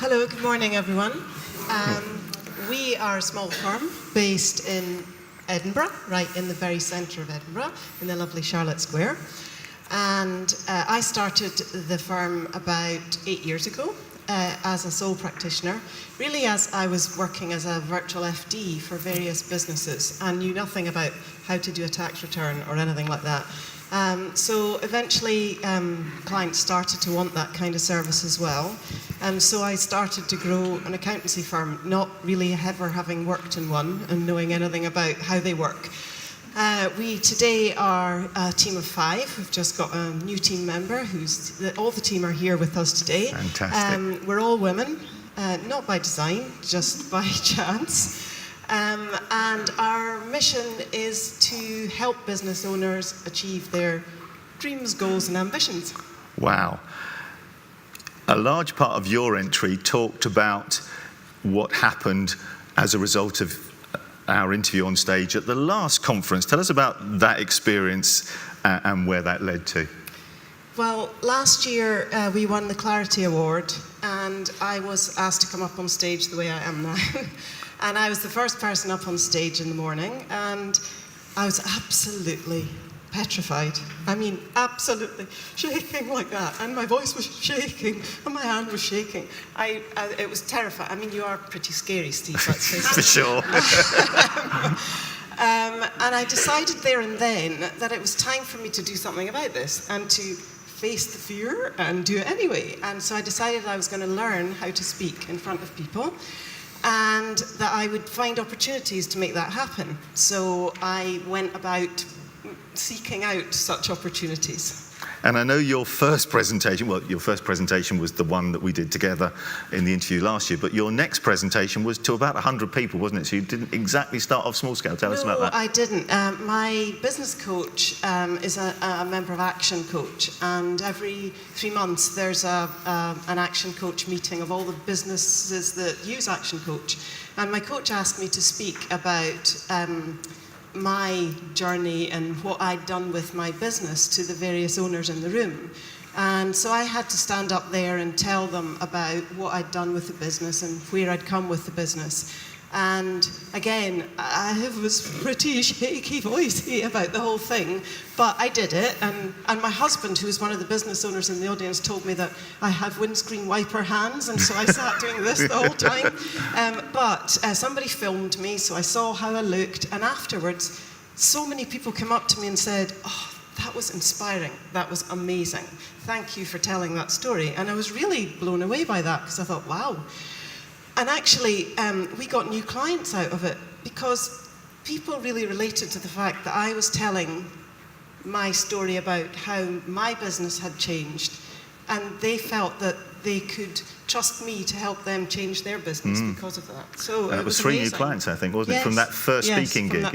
Hello, good morning everyone. We are a small firm based in Edinburgh, right in the very centre of Edinburgh, in the lovely Charlotte Square. And I started the firm about 8 years ago as a sole practitioner, really as I was working as a virtual FD for various businesses and knew nothing about how to do a tax return or anything like that. So eventually clients started to want that kind of service as well. So I started to grow an accountancy firm, not really ever having worked in one and knowing anything about how they work. We today are a team of 5. We've just got a new team member all the team are here with us today. Fantastic. We're all women, not by design, just by chance. And our mission is to help business owners achieve their dreams, goals and ambitions. Wow. A large part of your entry talked about what happened as a result of our interview on stage at the last conference. Tell us about that experience and where that led to. Well, last year we won the Clarity Award and I was asked to come up on stage the way I am now. And I was the first person up on stage in the morning and I was absolutely petrified. I mean, absolutely shaking like that. And my voice was shaking and my hand was shaking. It was terrifying. I mean, you are pretty scary, Steve, let's face it. For sure. And I decided there and then that it was time for me to do something about this and to face the fear and do it anyway. And so I decided I was going to learn how to speak in front of people and that I would find opportunities to make that happen. So I went about seeking out such opportunities. And I know your first presentation was the one that we did together in the interview last year, but your next presentation was to about 100 people, wasn't it? So you didn't exactly start off small scale. Tell us about that. No, I didn't. My business coach is a member of Action Coach, and every 3 months there's an Action Coach meeting of all the businesses that use Action Coach. And my coach asked me to speak about my journey and what I'd done with my business to the various owners in the room. And so I had to stand up there and tell them about what I'd done with the business and where I'd come with the business. And again, I was pretty shaky voicey about the whole thing, but I did it. And my husband, who was one of the business owners in the audience, told me that I have windscreen wiper hands, and so I sat doing this the whole time. But somebody filmed me, so I saw how I looked, and afterwards, so many people came up to me and said, "Oh, that was inspiring, that was amazing. Thank you for telling that story." And I was really blown away by that, because I thought, wow. And actually, we got new clients out of it because people really related to the fact that I was telling my story about how my business had changed, and they felt that they could trust me to help them change their business because of that. So and it was 3 new clients, I think, wasn't it, from that first speaking gig?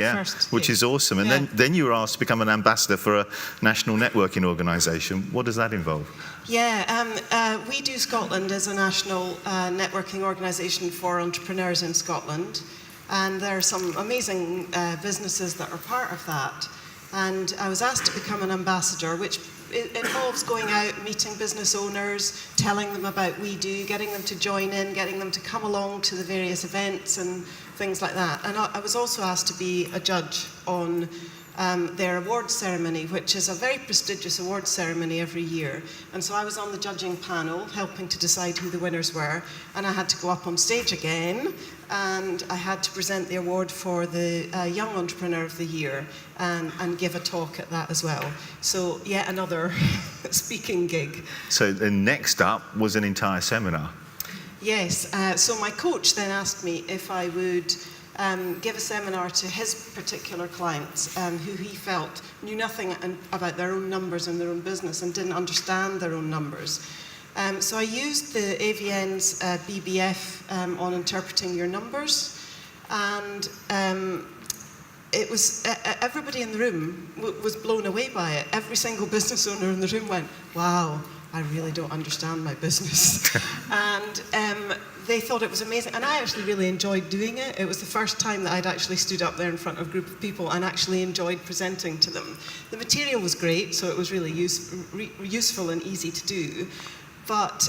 Which is awesome. And then you were asked to become an ambassador for a national networking organisation. What does that involve? Yeah, We Do Scotland is a national networking organisation for entrepreneurs in Scotland, and there are some amazing businesses that are part of that. And I was asked to become an ambassador, which it involves going out, meeting business owners, telling them about We Do, getting them to join in, getting them to come along to the various events and things like that. And I was also asked to be a judge on their awards ceremony, which is a very prestigious awards ceremony every year. And so I was on the judging panel, helping to decide who the winners were, and I had to go up on stage again, and I had to present the award for the Young Entrepreneur of the Year and give a talk at that as well. So yet another speaking gig. So the next up was an entire seminar. Yes, so my coach then asked me if I would give a seminar to his particular clients who he felt knew nothing about their own numbers and their own business and didn't understand their own numbers. So I used the AVN's BBF on interpreting your numbers, and it was everybody in the room was blown away by it. Every single business owner in the room went, "Wow, I really don't understand my business." And they thought it was amazing, and I actually really enjoyed doing it. It was the first time that I'd actually stood up there in front of a group of people and actually enjoyed presenting to them. The material was great, so it was really useful and easy to do. But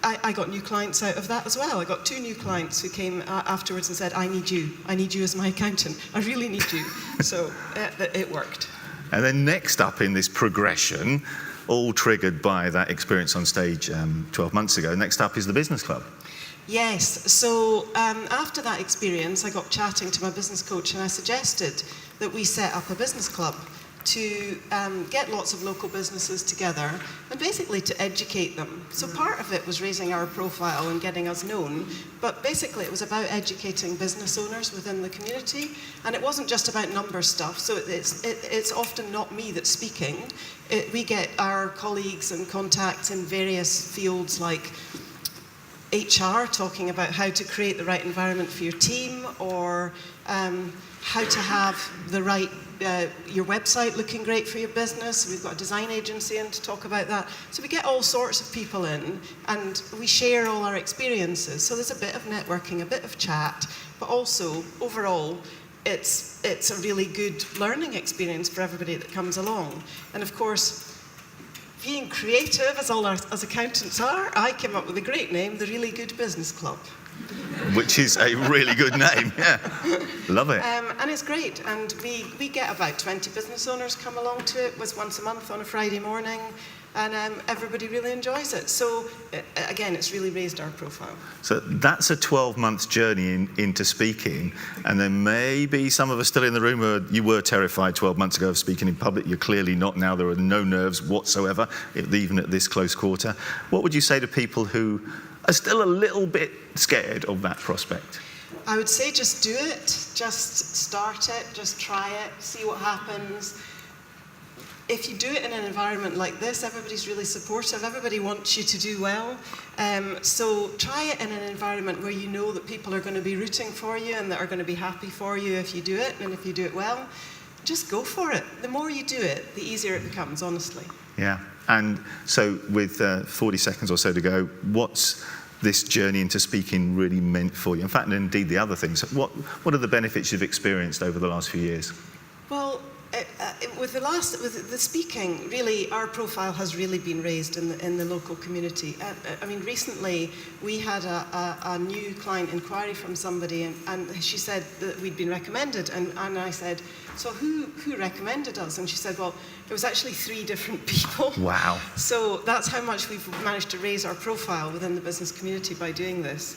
I got new clients out of that as well. I got 2 new clients who came afterwards and said, I need you as my accountant. I really need you. So it worked. And then next up in this progression, all triggered by that experience on stage 12 months ago, next up is the business club. Yes, so after that experience, I got chatting to my business coach and I suggested that we set up a business club to get lots of local businesses together and basically to educate them. So part of it was raising our profile and getting us known, but basically it was about educating business owners within the community, and it wasn't just about number stuff, so it's often not me that's speaking. We get our colleagues and contacts in various fields like HR talking about how to create the right environment for your team, or how to have the right your website looking great for your business. We've got a design agency in to talk about that. So we get all sorts of people in and we share all our experiences. So there's a bit of networking, a bit of chat, but also overall it's a really good learning experience for everybody that comes along. And of course, being creative, as accountants are, I came up with a great name, the Really Good Business Club. Which is a really good name, yeah. Love it. And it's great, and we get about 20 business owners come along to it. It was once a month on a Friday morning, and everybody really enjoys it. So again, it's really raised our profile. So that's a 12-month journey into speaking, and then maybe some of us still in the room you were terrified 12 months ago of speaking in public. You're clearly not now. There are no nerves whatsoever, even at this close quarter. What would you say to people who are still a little bit scared of that prospect? I would say just do it, just start it, just try it, see what happens. If you do it in an environment like this, everybody's really supportive, everybody wants you to do well. So try it in an environment where you know that people are going to be rooting for you and that are going to be happy for you if you do it, and if you do it well, just go for it. The more you do it, the easier it becomes, honestly. Yeah, and so with 40 seconds or so to go, what's this journey into speaking really meant for you? In fact, and indeed the other things, what are the benefits you've experienced over the last few years? Well, with the speaking, really, our profile has really been raised in the local community. I mean, recently we had a new client inquiry from somebody, and she said that we'd been recommended, and I said, so who recommended us? And she said, well, it was actually 3 different people. Wow. So that's how much we've managed to raise our profile within the business community by doing this.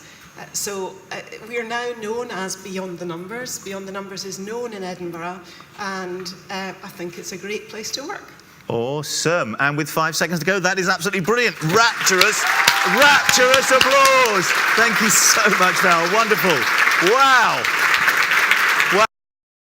We are now known as Beyond the Numbers. Beyond the Numbers is known in Edinburgh, and I think it's a great place to work. Awesome. And with 5 seconds to go, that is absolutely brilliant. Rapturous applause. Thank you so much, Val. Wonderful. Wow.